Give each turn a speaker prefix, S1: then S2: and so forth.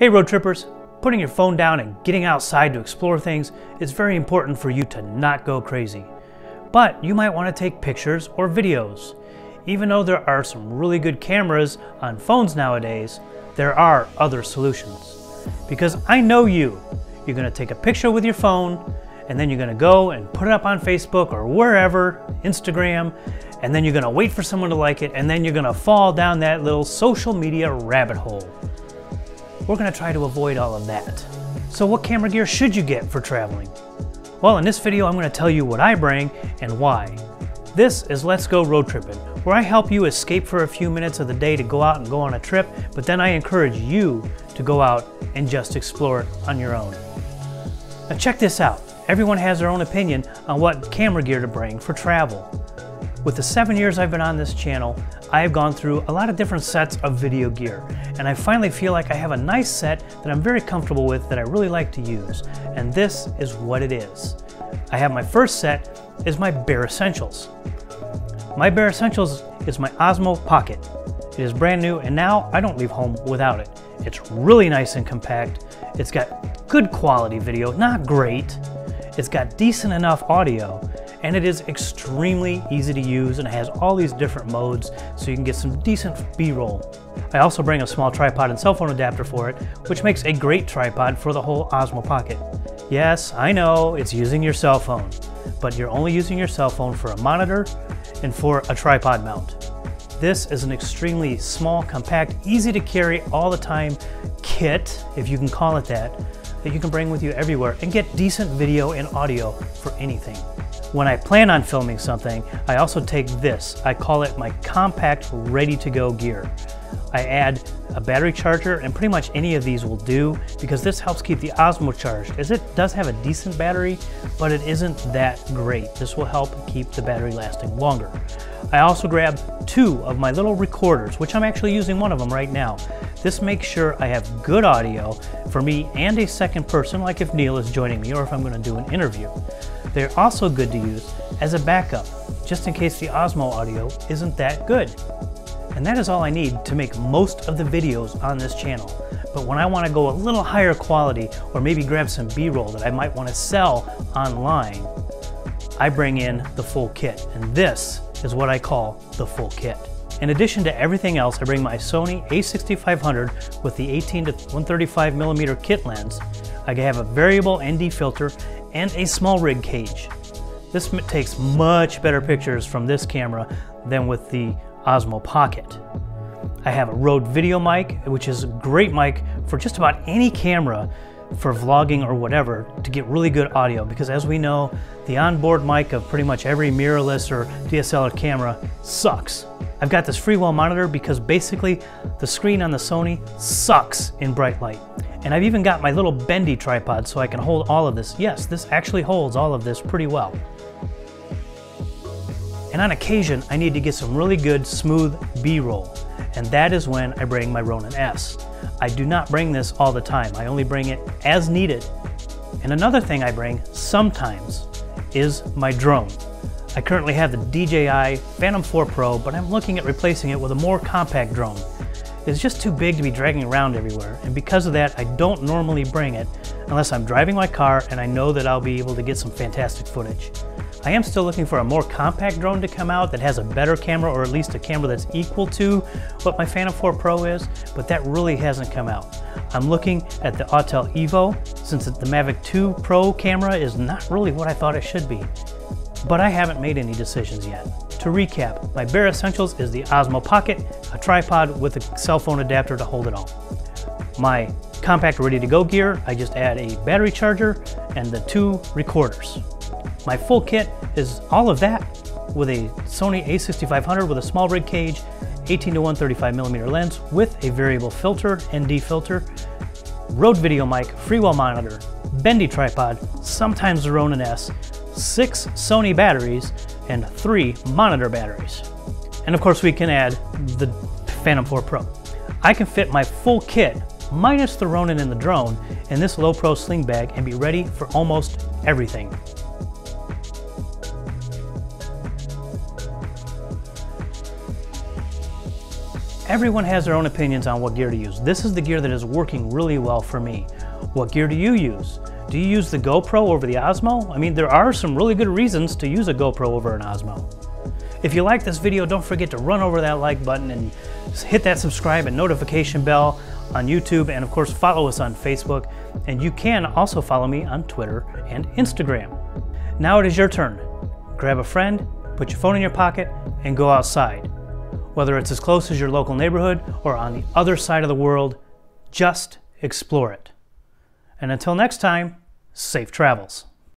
S1: Hey road trippers, putting your phone down and getting outside to explore things is very important for you to not go crazy. But you might want to take pictures or videos. Even though there are some really good cameras on phones nowadays, there are other solutions. Because I know you're going to take a picture with your phone and then you're going to go and put it up on Facebook or wherever, Instagram, and then you're going to wait for someone to like it, and then you're going to fall down that little social media rabbit hole. We're going to try to avoid all of that. So what camera gear should you get for traveling? Well, in this video I'm going to tell you what I bring and why. This is Let's Go Road Trippin', where I help you escape for a few minutes of the day to go out and go on a trip, but then I encourage you to go out and just explore it on your own. Now check this out. Everyone has their own opinion on what camera gear to bring for travel. With the 7 years I've been on this channel, I have gone through a lot of different sets of video gear, and I finally feel like I have a nice set that I'm very comfortable with that I really like to use, and this is what it is. I have my first set is my bare essentials. My bare essentials is my Osmo Pocket. It is brand new, and now I don't leave home without it. It's really nice and compact. It's got good quality video, not great. It's got decent enough audio, and it is extremely easy to use, and it has all these different modes so you can get some decent B-roll. I also bring a small tripod and cell phone adapter for it, which makes a great tripod for the whole Osmo Pocket. Yes, I know it's using your cell phone, but you're only using your cell phone for a monitor and for a tripod mount. This is an extremely small, compact, easy to carry all the time kit, if you can call it that you can bring with you everywhere and get decent video and audio for anything. When I plan on filming something, I also take this. I call it my compact ready-to-go gear. I add a battery charger, and pretty much any of these will do because this helps keep the Osmo charged, as it does have a decent battery, but it isn't that great. This will help keep the battery lasting longer. I also grabbed 2 of my little recorders, which I'm actually using one of them right now. This makes sure I have good audio for me and a second person, like if Neil is joining me or if I'm going to do an interview. They're also good to use as a backup, just in case the Osmo audio isn't that good. And that is all I need to make most of the videos on this channel. But when I want to go a little higher quality, or maybe grab some B-roll that I might want to sell online, I bring in the full kit. And this is what I call the full kit. In addition to everything else, I bring my Sony a6500 with the 18 to 135 millimeter kit lens. I have a variable ND filter and a small rig cage. This takes much better pictures from this camera than with the Osmo Pocket. I have a Rode video mic, which is a great mic for just about any camera for vlogging or whatever to get really good audio, because as we know, the onboard mic of pretty much every mirrorless or DSLR camera sucks. I've got this freewheel monitor because basically the screen on the Sony sucks in bright light. And I've even got my little bendy tripod so I can hold all of this. Yes, this actually holds all of this pretty well. And on occasion, I need to get some really good, smooth B-roll. And that is when I bring my Ronin-S. I do not bring this all the time. I only bring it as needed. And another thing I bring sometimes is my drone. I currently have the DJI Phantom 4 Pro, but I'm looking at replacing it with a more compact drone. It's just too big to be dragging around everywhere, and because of that, I don't normally bring it unless I'm driving my car and I know that I'll be able to get some fantastic footage. I am still looking for a more compact drone to come out that has a better camera, or at least a camera that's equal to what my Phantom 4 Pro is, but that really hasn't come out. I'm looking at the Autel Evo, since the Mavic 2 Pro camera is not really what I thought it should be. But I haven't made any decisions yet. To recap, my bare essentials is the Osmo Pocket, a tripod with a cell phone adapter to hold it all. My compact ready-to-go gear, I just add a battery charger and the 2 recorders. My full kit is all of that with a Sony a6500 with a small rig cage, 18 to 135 millimeter lens with a variable filter, ND filter, Rode video mic, freewheel monitor, bendy tripod, sometimes the Ronin-S, 6 Sony batteries, and 3 monitor batteries. And of course we can add the Phantom 4 Pro. I can fit my full kit, minus the Ronin and the drone, in this low pro sling bag and be ready for almost everything. Everyone has their own opinions on what gear to use. This is the gear that is working really well for me. What gear do you use? Do you use the GoPro over the Osmo? I mean, there are some really good reasons to use a GoPro over an Osmo. If you like this video, don't forget to run over that like button and hit that subscribe and notification bell on YouTube, and of course follow us on Facebook, and you can also follow me on Twitter and Instagram. Now it is your turn. Grab a friend, put your phone in your pocket, and go outside. Whether it's as close as your local neighborhood or on the other side of the world, just explore it. And until next time, safe travels.